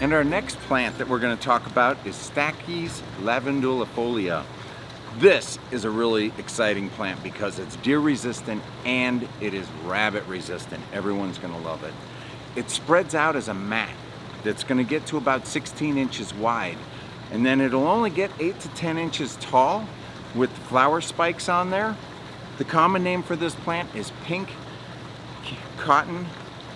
And our next plant that we're going to talk about is Stachys lavendulifolia. This is a really exciting plant because it's deer resistant and it is rabbit resistant. Everyone's going to love it. It spreads out as a mat that's going to get to about 16 inches wide, and then it'll only get 8 to 10 inches tall with flower spikes on there. The common name for this plant is pink cotton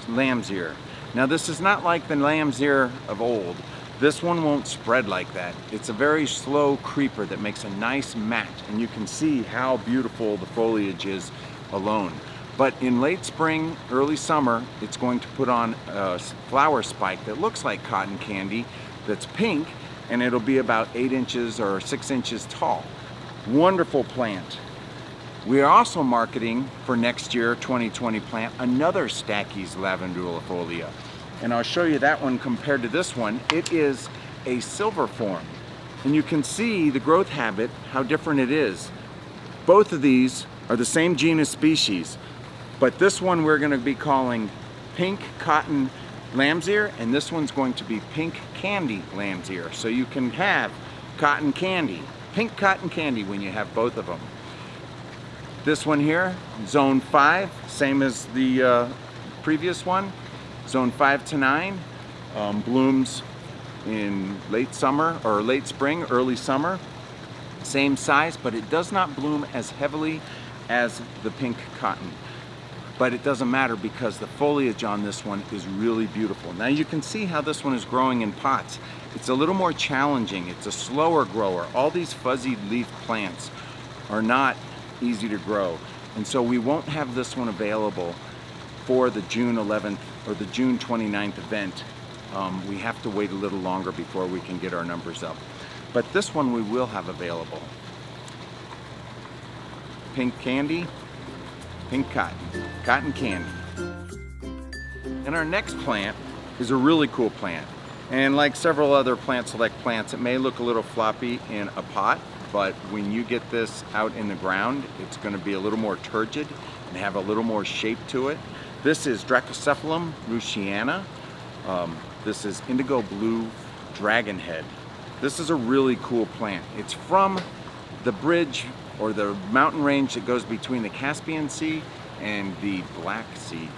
lamb's ear. Now this is not like the lamb's ear of old. This one won't spread like that. It's a very slow creeper that makes a nice mat, and you can see how beautiful the foliage is alone. But in late spring, early summer, it's going to put on a flower spike that looks like cotton candy that's pink, and it'll be about 8 inches or 6 inches tall. Wonderful plant. We are also marketing for next year, 2020 plant, another Stachys lavendulifolia. And I'll show you that one compared to this one. It is a silver form. And you can see the growth habit, how different it is. Both of these are the same genus species, but this one we're going to be calling pink cotton lamb's ear, and this one's going to be pink candy lamb's ear. So you can have cotton candy, pink cotton candy when you have both of them. This one here, zone 5, same as the previous one. Zone 5 to 9, blooms in late summer or late spring, early summer. Same size, but it does not bloom as heavily as the pink cotton. But it doesn't matter because the foliage on this one is really beautiful. Now you can see how this one is growing in pots. It's a little more challenging. It's a slower grower. All these fuzzy leaf plants are not easy to grow. And so we won't have this one available for the June 11th or the June 29th event. We have to wait a little longer before we can get our numbers up. But this one we will have available. Pink candy, pink cotton, cotton candy. And our next plant is a really cool plant. And like several other Plant Select plants, it may look a little floppy in a pot, but when you get this out in the ground, it's going to be a little more turgid and have a little more shape to it. This is Dracocephalum ruchiana. This is indigo blue dragonhead. This is a really cool plant. It's from the bridge or the mountain range that goes between the Caspian Sea and the Black Sea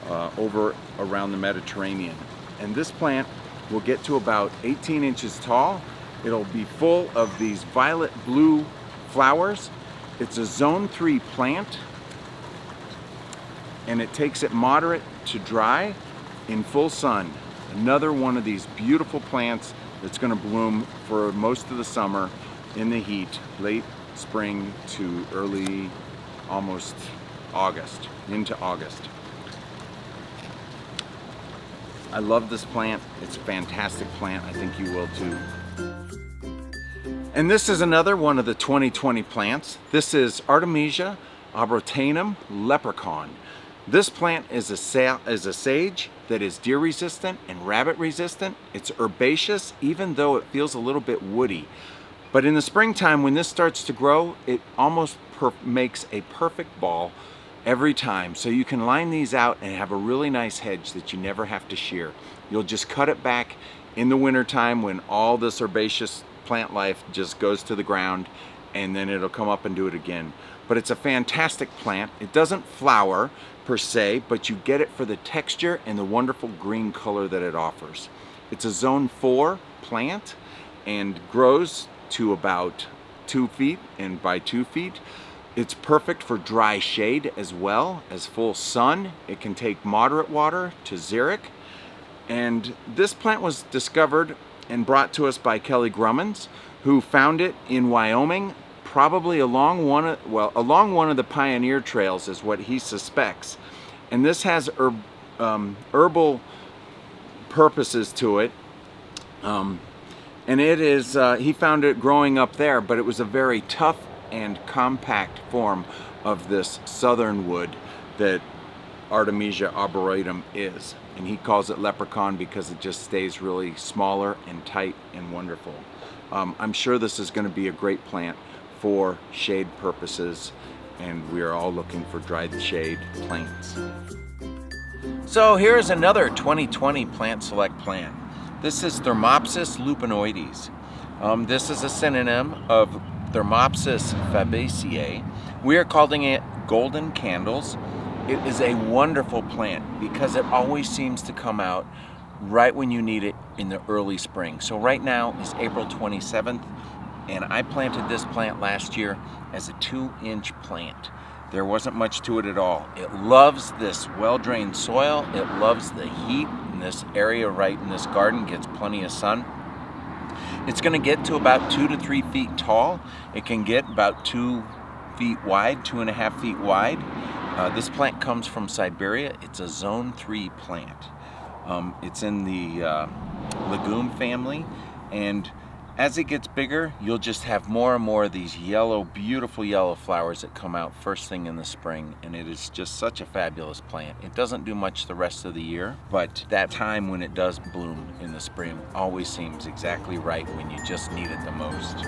over around the Mediterranean. And this plant will get to about 18 inches tall. It'll be full of these violet blue flowers. It's a zone 3 plant, and it takes it moderate to dry in full sun. Another one of these beautiful plants that's going to bloom for most of the summer in the heat, late spring to early, almost August, into August. I love this plant. It's a fantastic plant. I think you will too. And this is another one of the 2020 plants. This is Artemisia arbrotanum leprechaun. This plant is a sage that is deer resistant and rabbit resistant. It's herbaceous, even though it feels a little bit woody. But in the springtime, when this starts to grow, it almost makes a perfect ball every time. So you can line these out and have a really nice hedge that you never have to shear. You'll just cut it back in the wintertime when all this herbaceous plant life just goes to the ground, and then it'll come up and do it again. But it's a fantastic plant. It doesn't flower per se, but you get it for the texture and the wonderful green color that it offers. It's a zone 4 plant and grows to about 2 feet and by 2 feet. It's perfect for dry shade as well as full sun. It can take moderate water to xeric. And this plant was discovered and brought to us by Kelly Grummins, who found it in Wyoming, probably along one of the pioneer trails is what he suspects. And this has herbal purposes to it. And it is, he found it growing up there, but it was a very tough and compact form of this southern wood that Artemisia arboretum is. And he calls it leprechaun because it just stays really smaller and tight and wonderful. I'm sure this is going to be a great plant for shade purposes, and we are all looking for dried shade plants. So here's another 2020 Plant Select plant. This is Thermopsis lupinoides. This is a synonym of Thermopsis fabaceae. We are calling it golden candles. It is a wonderful plant because it always seems to come out right when you need it in the early spring. So right now is April 27th, and I planted this plant last year as a 2-inch plant. There wasn't much to it at all. It loves this well-drained soil. It loves the heat, and this area right in this garden gets plenty of sun. It's going to get to about 2 to 3 feet tall. It can get about 2 feet wide, 2.5 feet wide. This plant comes from Siberia. It's a zone 3 plant. It's in the legume family, and as it gets bigger, you'll just have more and more of these yellow, beautiful yellow flowers that come out first thing in the spring, and it is just such a fabulous plant. It doesn't do much the rest of the year, but that time when it does bloom in the spring always seems exactly right when you just need it the most.